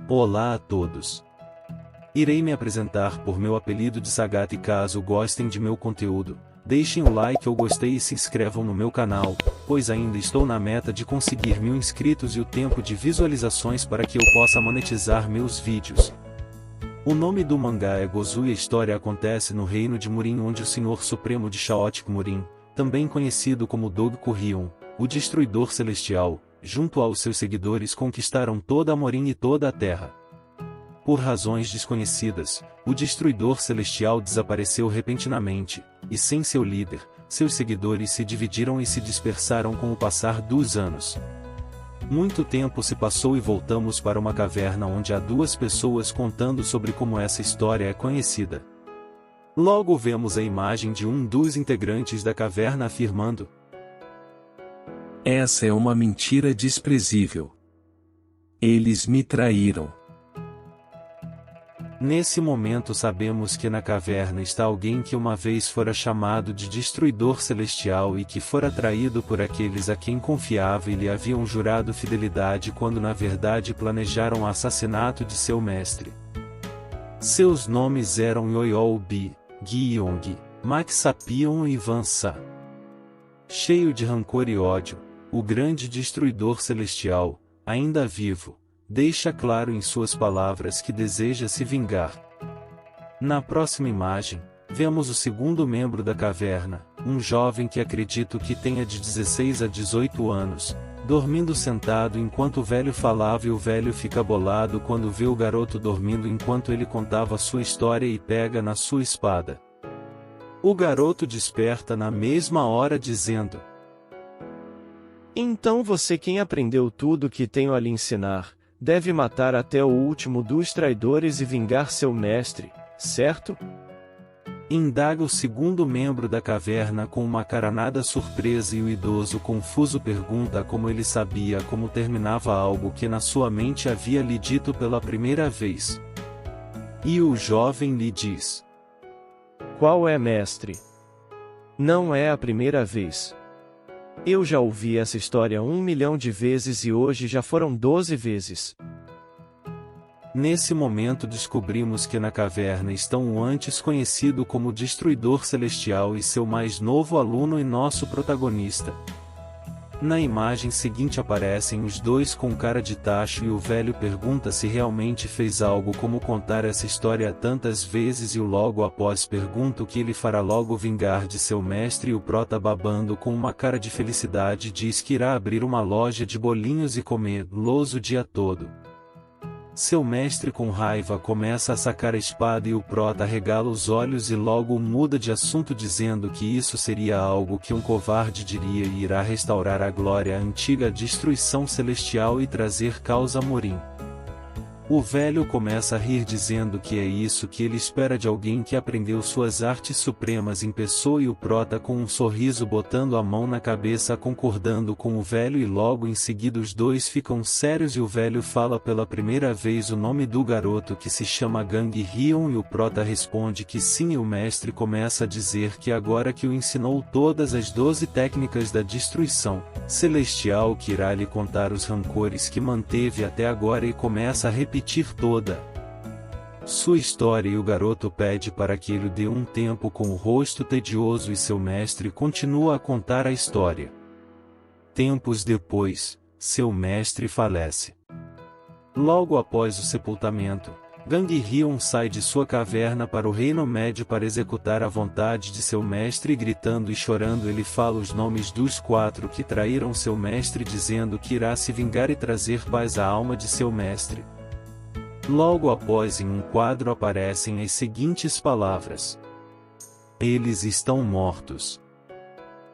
Olá a todos! Irei me apresentar por meu apelido de Sagat e caso gostem de meu conteúdo, deixem o like ou gostei e se inscrevam no meu canal, pois ainda estou na meta de conseguir 1000 inscritos e o tempo de visualizações para que eu possa monetizar meus vídeos. O nome do mangá é Gozu e a história acontece no reino de Murin, onde o Senhor Supremo de Chaotic Murin, também conhecido como Dogoku Ryun, o Destruidor Celestial, junto aos seus seguidores conquistaram toda a Murin e toda a Terra. Por razões desconhecidas, o Destruidor Celestial desapareceu repentinamente, e sem seu líder, seus seguidores se dividiram e se dispersaram com o passar dos anos. Muito tempo se passou e voltamos para uma caverna onde há duas pessoas contando sobre como essa história é conhecida. Logo vemos a imagem de um dos integrantes da caverna afirmando: "Essa é uma mentira desprezível. Eles me traíram." Nesse momento sabemos que na caverna está alguém que uma vez fora chamado de Destruidor Celestial e que fora traído por aqueles a quem confiava e lhe haviam jurado fidelidade quando na verdade planejaram o assassinato de seu mestre. Seus nomes eram Yoyol-bi, Gi-yong, Max-sapion e Van-sa. Cheio de rancor e ódio, o grande Destruidor Celestial, ainda vivo, deixa claro em suas palavras que deseja se vingar. Na próxima imagem, vemos o segundo membro da caverna, um jovem que acredito que tenha de 16 a 18 anos, dormindo sentado enquanto o velho falava e o velho fica bolado quando vê o garoto dormindo enquanto ele contava sua história e pega na sua espada. O garoto desperta na mesma hora dizendo: "Então você quem aprendeu tudo que tenho a lhe ensinar, deve matar até o último dos traidores e vingar seu mestre, certo?" Indaga o segundo membro da caverna com uma cara nada surpresa e o idoso confuso pergunta como ele sabia como terminava algo que na sua mente havia lhe dito pela primeira vez. E o jovem lhe diz: "Qual é, mestre? Não é a primeira vez. Eu já ouvi essa história 1 milhão de vezes e hoje já foram 12 vezes." Nesse momento descobrimos que na caverna estão o antes conhecido como Destruidor Celestial e seu mais novo aluno e nosso protagonista. Na imagem seguinte aparecem os dois com cara de tacho e o velho pergunta se realmente fez algo como contar essa história tantas vezes e o logo após pergunta o que ele fará logo vingar de seu mestre e o prota babando com uma cara de felicidade diz que irá abrir uma loja de bolinhos e comer-los o dia todo. Seu mestre com raiva começa a sacar a espada e o prota regala os olhos e logo muda de assunto dizendo que isso seria algo que um covarde diria e irá restaurar a glória à antiga destruição celestial e trazer causa a Murin. O velho começa a rir dizendo que é isso que ele espera de alguém que aprendeu suas artes supremas em pessoa e o prota com um sorriso botando a mão na cabeça concordando com o velho e logo em seguida os dois ficam sérios e o velho fala pela primeira vez o nome do garoto que se chama Gang Ryun e o prota responde que sim e o mestre começa a dizer que agora que o ensinou todas as 12 técnicas da destruição celestial que irá lhe contar os rancores que manteve até agora e começa a repetir toda sua história e o garoto pede para que ele dê um tempo com o rosto tedioso e seu mestre continua a contar a história. Tempos depois, seu mestre falece. Logo após o sepultamento, Gang Ryun sai de sua caverna para o Reino Médio para executar a vontade de seu mestre e gritando e chorando ele fala os nomes dos 4 que traíram seu mestre dizendo que irá se vingar e trazer paz à alma de seu mestre. Logo após em um quadro aparecem as seguintes palavras: "Eles estão mortos."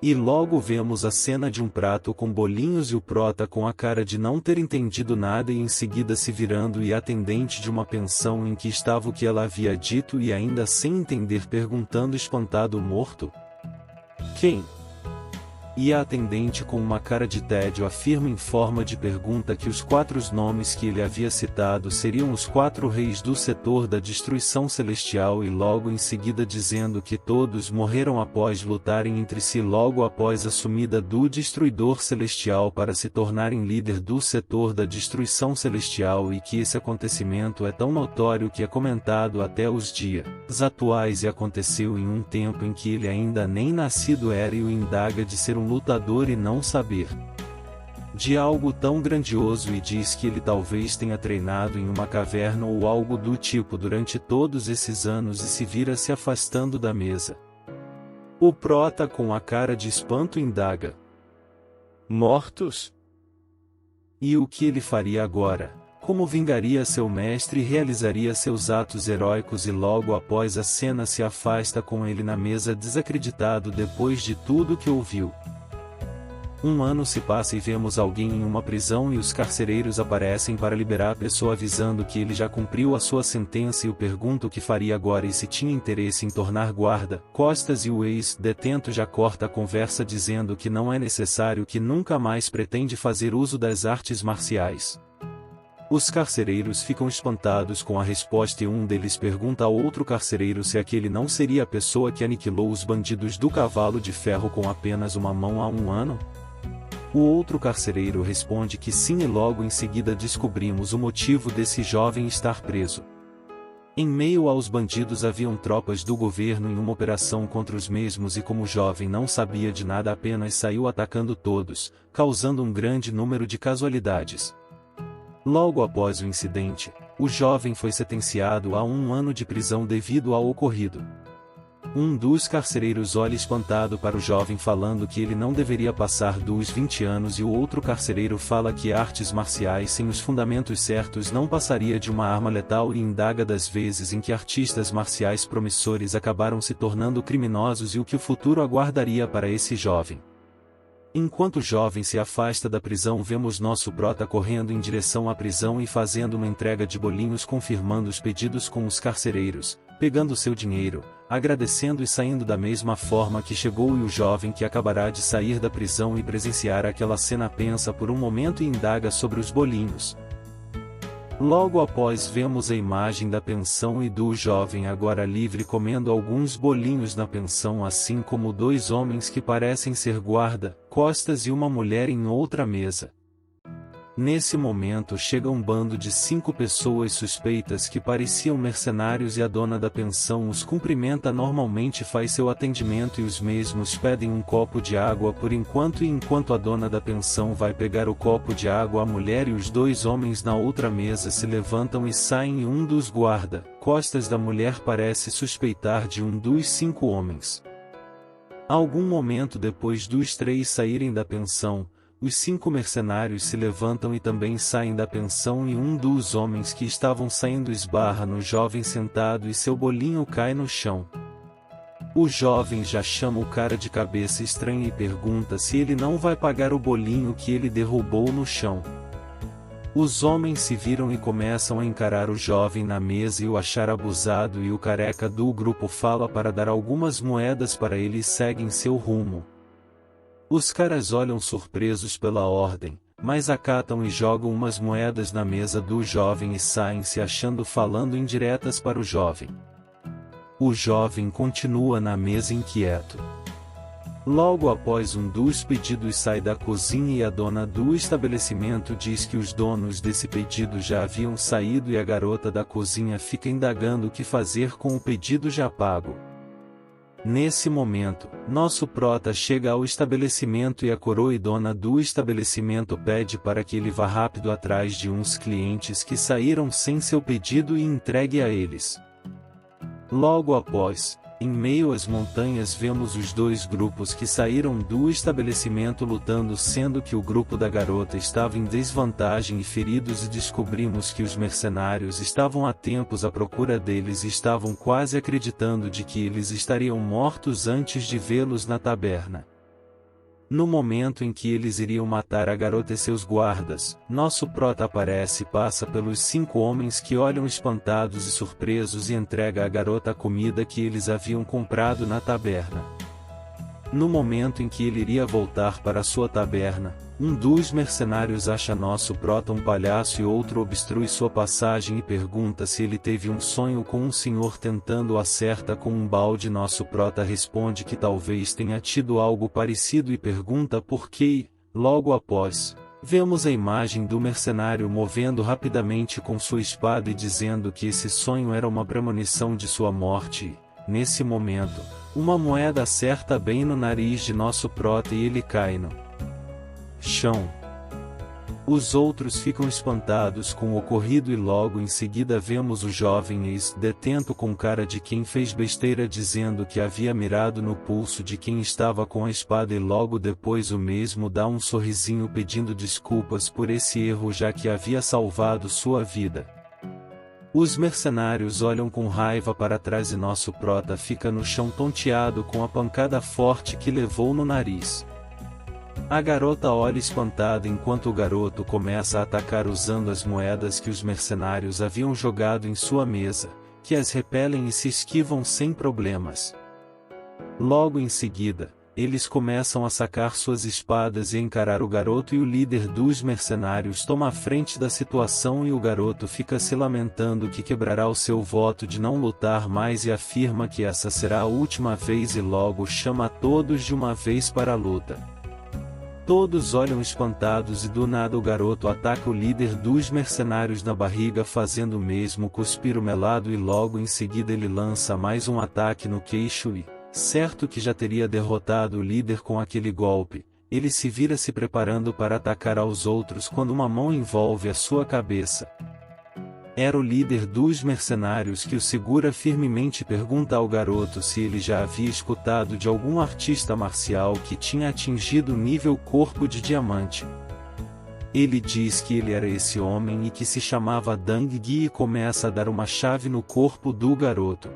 E logo vemos a cena de um prato com bolinhos e o prota com a cara de não ter entendido nada e em seguida se virando e a atendente de uma pensão em que estava o que ela havia dito e ainda sem entender perguntando espantado: "Morto? Quem?" E a atendente com uma cara de tédio afirma em forma de pergunta que os 4 nomes que ele havia citado seriam os 4 reis do setor da destruição celestial e logo em seguida dizendo que todos morreram após lutarem entre si logo após a sumida do destruidor celestial para se tornarem líder do setor da destruição celestial e que esse acontecimento é tão notório que é comentado até os dias atuais e aconteceu em um tempo em que ele ainda nem nascido era e o indaga de ser um lutador e não saber de algo tão grandioso e diz que ele talvez tenha treinado em uma caverna ou algo do tipo durante todos esses anos e se vira se afastando da mesa. O prota com a cara de espanto indaga: Mortos? E o que ele faria agora? Como vingaria seu mestre e realizaria seus atos heróicos e logo após a cena se afasta com ele na mesa desacreditado depois de tudo que ouviu. Um ano se passa e vemos alguém em uma prisão e os carcereiros aparecem para liberar a pessoa avisando que ele já cumpriu a sua sentença e o pergunta o que faria agora e se tinha interesse em tornar guarda. Costas e o ex-detento já corta a conversa dizendo que não é necessário, que nunca mais pretende fazer uso das artes marciais. Os carcereiros ficam espantados com a resposta e um deles pergunta ao outro carcereiro se aquele não seria a pessoa que aniquilou os bandidos do cavalo de ferro com apenas uma mão há um ano? O outro carcereiro responde que sim e logo em seguida descobrimos o motivo desse jovem estar preso. Em meio aos bandidos haviam tropas do governo em uma operação contra os mesmos e como o jovem não sabia de nada apenas saiu atacando todos, causando um grande número de casualidades. Logo após o incidente, o jovem foi sentenciado a 1 ano de prisão devido ao ocorrido. Um dos carcereiros olha espantado para o jovem falando que ele não deveria passar dos 20 anos e o outro carcereiro fala que artes marciais sem os fundamentos certos não passaria de uma arma letal e indaga das vezes em que artistas marciais promissores acabaram se tornando criminosos e o que o futuro aguardaria para esse jovem. Enquanto o jovem se afasta da prisão vemos nosso prota correndo em direção à prisão e fazendo uma entrega de bolinhos confirmando os pedidos com os carcereiros, pegando seu dinheiro, agradecendo e saindo da mesma forma que chegou e o jovem que acabará de sair da prisão e presenciar aquela cena pensa por um momento e indaga sobre os bolinhos. Logo após vemos a imagem da pensão e do jovem agora livre comendo alguns bolinhos na pensão assim como 2 homens que parecem ser guarda, costas e uma mulher em outra mesa. Nesse momento chega um bando de 5 pessoas suspeitas que pareciam mercenários e a dona da pensão os cumprimenta normalmente faz seu atendimento e os mesmos pedem um copo de água por enquanto e enquanto a dona da pensão vai pegar o copo de água a mulher e os 2 homens na outra mesa se levantam e saem e um dos guarda-costas da mulher parece suspeitar de um dos 5 homens. Algum momento depois dos 3 saírem da pensão, os 5 mercenários se levantam e também saem da pensão e um dos homens que estavam saindo esbarra no jovem sentado e seu bolinho cai no chão. O jovem já chama o cara de cabeça estranha e pergunta se ele não vai pagar o bolinho que ele derrubou no chão. Os homens se viram e começam a encarar o jovem na mesa e o achar abusado e o careca do grupo fala para dar algumas moedas para ele e seguem seu rumo. Os caras olham surpresos pela ordem, mas acatam e jogam umas moedas na mesa do jovem e saem se achando falando indiretas para o jovem. O jovem continua na mesa inquieto. Logo após um dos pedidos sai da cozinha e a dona do estabelecimento diz que os donos desse pedido já haviam saído e a garota da cozinha fica indagando o que fazer com o pedido já pago. Nesse momento, nosso prota chega ao estabelecimento e a coroa e dona do estabelecimento pede para que ele vá rápido atrás de uns clientes que saíram sem seu pedido e entregue a eles. Logo após, em meio às montanhas vemos os 2 grupos que saíram do estabelecimento lutando sendo que o grupo da garota estava em desvantagem e feridos e descobrimos que os mercenários estavam há tempos à procura deles e estavam quase acreditando de que eles estariam mortos antes de vê-los na taberna. No momento em que eles iriam matar a garota e seus guardas, nosso prota aparece e passa pelos 5 homens que olham espantados e surpresos e entrega à garota a comida que eles haviam comprado na taberna. No momento em que ele iria voltar para sua taberna, um dos mercenários acha nosso prota um palhaço e outro obstrui sua passagem e pergunta se ele teve um sonho com um senhor tentando acerta com um balde. Nosso prota responde que talvez tenha tido algo parecido e pergunta por quê e, logo após, vemos a imagem do mercenário movendo rapidamente com sua espada e dizendo que esse sonho era uma premonição de sua morte e, nesse momento, uma moeda acerta bem no nariz de nosso prota e ele cai no chão. Os outros ficam espantados com o ocorrido e logo em seguida vemos o jovem ex-detento com cara de quem fez besteira dizendo que havia mirado no pulso de quem estava com a espada e logo depois o mesmo dá um sorrisinho pedindo desculpas por esse erro já que havia salvado sua vida. Os mercenários olham com raiva para trás e nosso prota fica no chão tonteado com a pancada forte que levou no nariz. A garota olha espantada enquanto o garoto começa a atacar usando as moedas que os mercenários haviam jogado em sua mesa, que as repelem e se esquivam sem problemas. Logo em seguida, eles começam a sacar suas espadas e encarar o garoto e o líder dos mercenários toma a frente da situação e o garoto fica se lamentando que quebrará o seu voto de não lutar mais e afirma que essa será a última vez e logo chama a todos de uma vez para a luta. Todos olham espantados e do nada o garoto ataca o líder dos mercenários na barriga fazendo o mesmo cuspir o melado e logo em seguida ele lança mais um ataque no queixo e, certo que já teria derrotado o líder com aquele golpe, ele se vira se preparando para atacar aos outros quando uma mão envolve a sua cabeça. Era o líder dos mercenários que o segura firmemente e pergunta ao garoto se ele já havia escutado de algum artista marcial que tinha atingido o nível corpo de diamante. Ele diz que ele era esse homem e que se chamava Dang Gi e começa a dar uma chave no corpo do garoto.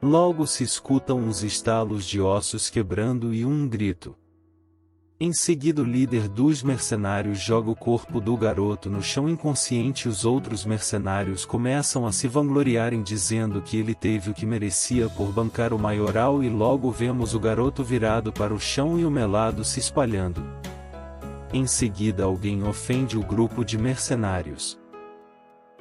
Logo se escutam uns estalos de ossos quebrando e um grito. Em seguida o líder dos mercenários joga o corpo do garoto no chão inconsciente e os outros mercenários começam a se vangloriarem dizendo que ele teve o que merecia por bancar o maioral e logo vemos o garoto virado para o chão e o melado se espalhando. Em seguida alguém ofende o grupo de mercenários.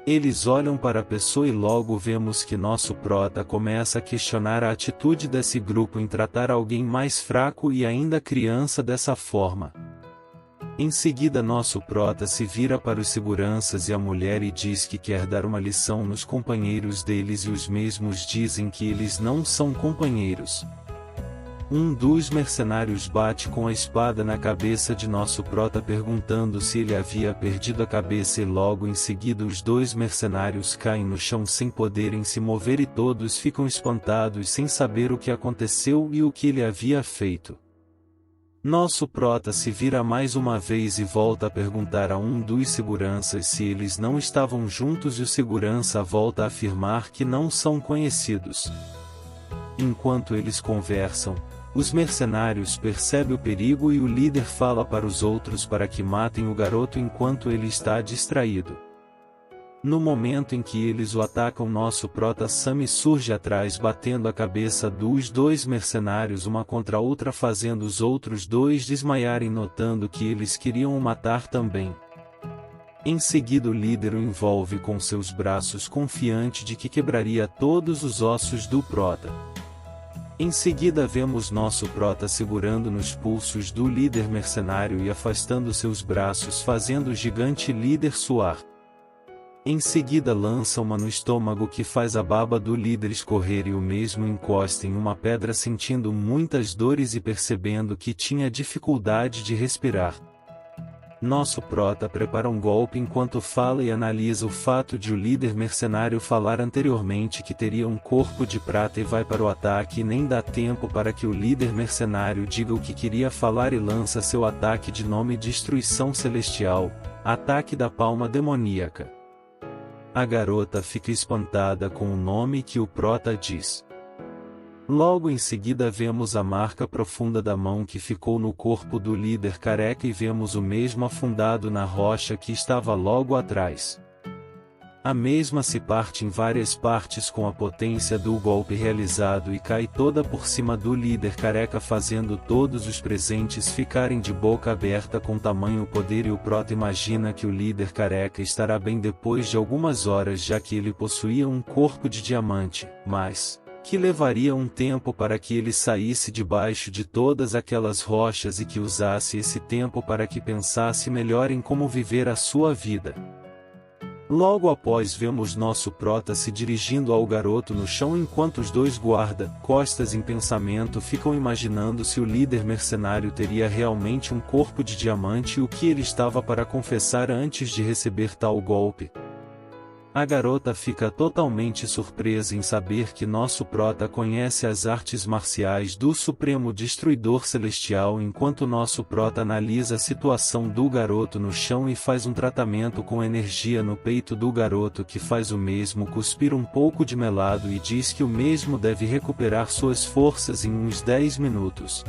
Eles olham para a pessoa e logo vemos que nosso prota começa a questionar a atitude desse grupo em tratar alguém mais fraco e ainda criança dessa forma. Em seguida nosso prota se vira para os seguranças e a mulher e diz que quer dar uma lição nos companheiros deles e os mesmos dizem que eles não são companheiros. Um dos mercenários bate com a espada na cabeça de nosso prota perguntando se ele havia perdido a cabeça e logo em seguida os dois mercenários caem no chão sem poderem se mover e todos ficam espantados sem saber o que aconteceu e o que ele havia feito. Nosso prota se vira mais uma vez e volta a perguntar a um dos seguranças se eles não estavam juntos e o segurança volta a afirmar que não são conhecidos. Enquanto eles conversam, os mercenários percebem o perigo e o líder fala para os outros para que matem o garoto enquanto ele está distraído. No momento em que eles o atacam nosso prota Sami surge atrás batendo a cabeça dos dois mercenários uma contra a outra fazendo os outros dois desmaiarem notando que eles queriam o matar também. Em seguida o líder o envolve com seus braços confiante de que quebraria todos os ossos do prota. Em seguida vemos nosso prota segurando nos pulsos do líder mercenário e afastando seus braços fazendo o gigante líder suar. Em seguida lança uma no estômago que faz a baba do líder escorrer e o mesmo encosta em uma pedra sentindo muitas dores e percebendo que tinha dificuldade de respirar. Nosso prota prepara um golpe enquanto fala e analisa o fato de o líder mercenário falar anteriormente que teria um corpo de prata e vai para o ataque e nem dá tempo para que o líder mercenário diga o que queria falar e lança seu ataque de nome Destruição Celestial, ataque da palma demoníaca. A garota fica espantada com o nome que o prota diz. Logo em seguida vemos a marca profunda da mão que ficou no corpo do líder careca e vemos o mesmo afundado na rocha que estava logo atrás. A mesma se parte em várias partes com a potência do golpe realizado e cai toda por cima do líder careca, fazendo todos os presentes ficarem de boca aberta com tamanho poder, e o prota imagina que o líder careca estará bem depois de algumas horas, já que ele possuía um corpo de diamante, mas que levaria um tempo para que ele saísse debaixo de todas aquelas rochas e que usasse esse tempo para que pensasse melhor em como viver a sua vida. Logo após vemos nosso prota se dirigindo ao garoto no chão, enquanto os dois guarda-costas em pensamento ficam imaginando se o líder mercenário teria realmente um corpo de diamante e o que ele estava para confessar antes de receber tal golpe. A garota fica totalmente surpresa em saber que nosso prota conhece as artes marciais do Supremo Destruidor Celestial, enquanto nosso prota analisa a situação do garoto no chão e faz um tratamento com energia no peito do garoto, que faz o mesmo cuspir um pouco de melado e diz que o mesmo deve recuperar suas forças em uns 10 minutos.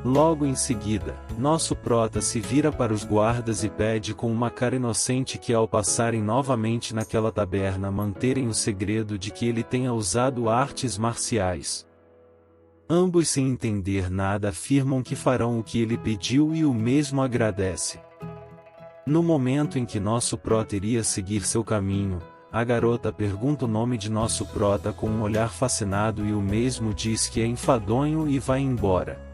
Logo em seguida, nosso prota se vira para os guardas e pede com uma cara inocente que, ao passarem novamente naquela taberna, manterem o segredo de que ele tenha usado artes marciais. Ambos, sem entender nada, afirmam que farão o que ele pediu e o mesmo agradece. No momento em que nosso prota iria seguir seu caminho, a garota pergunta o nome de nosso prota com um olhar fascinado e o mesmo diz que é enfadonho e vai embora.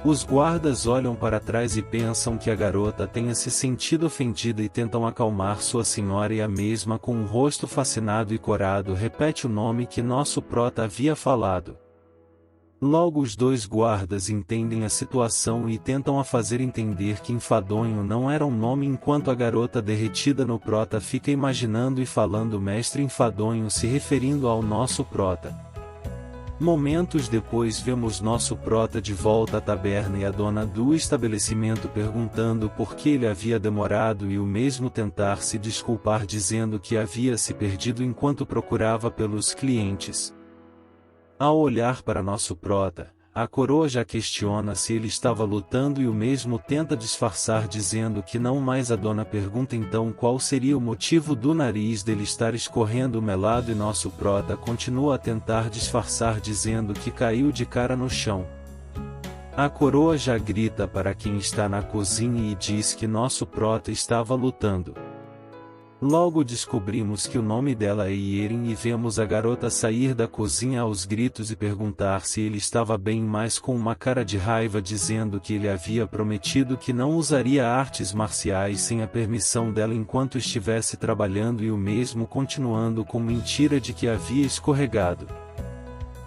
Os guardas olham para trás e pensam que a garota tenha se sentido ofendida e tentam acalmar sua senhora, e a mesma, com um rosto fascinado e corado, repete o nome que nosso prota havia falado. Logo os dois guardas entendem a situação e tentam a fazer entender que enfadonho não era um nome, enquanto a garota, derretida no prota, fica imaginando e falando mestre enfadonho, se referindo ao nosso prota. Momentos depois vemos nosso prota de volta à taberna e a dona do estabelecimento perguntando por que ele havia demorado, e o mesmo tentar se desculpar dizendo que havia se perdido enquanto procurava pelos clientes. Ao olhar para nosso prota, a coroa já questiona se ele estava lutando e o mesmo tenta disfarçar dizendo que não, mas a dona pergunta então qual seria o motivo do nariz dele estar escorrendo melado, e nosso prota continua a tentar disfarçar dizendo que caiu de cara no chão. A coroa já grita para quem está na cozinha e diz que nosso prota estava lutando. Logo descobrimos que o nome dela é Yeren e vemos a garota sair da cozinha aos gritos e perguntar se ele estava bem, mas com uma cara de raiva dizendo que ele havia prometido que não usaria artes marciais sem a permissão dela enquanto estivesse trabalhando, e o mesmo continuando com mentira de que havia escorregado.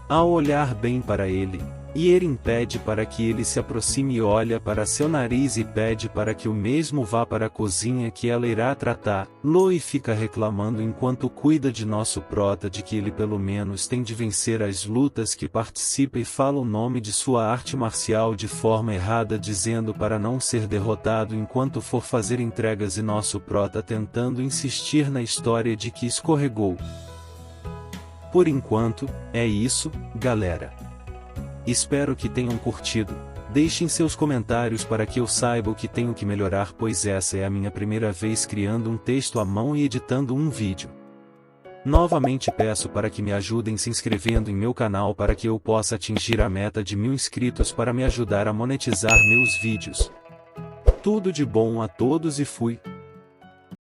Ao olhar bem para ele, Yeren pede para que ele se aproxime e olha para seu nariz e pede para que o mesmo vá para a cozinha que ela irá tratar-lo, e fica reclamando enquanto cuida de nosso prota de que ele pelo menos tem de vencer as lutas que participa, e fala o nome de sua arte marcial de forma errada dizendo para não ser derrotado enquanto for fazer entregas, e nosso prota tentando insistir na história de que escorregou. Por enquanto, é isso, galera. Espero que tenham curtido. Deixem seus comentários para que eu saiba o que tenho que melhorar, pois essa é a minha primeira vez criando um texto à mão e editando um vídeo. Novamente peço para que me ajudem se inscrevendo em meu canal para que eu possa atingir a meta de 1000 inscritos para me ajudar a monetizar meus vídeos. Tudo de bom a todos e fui!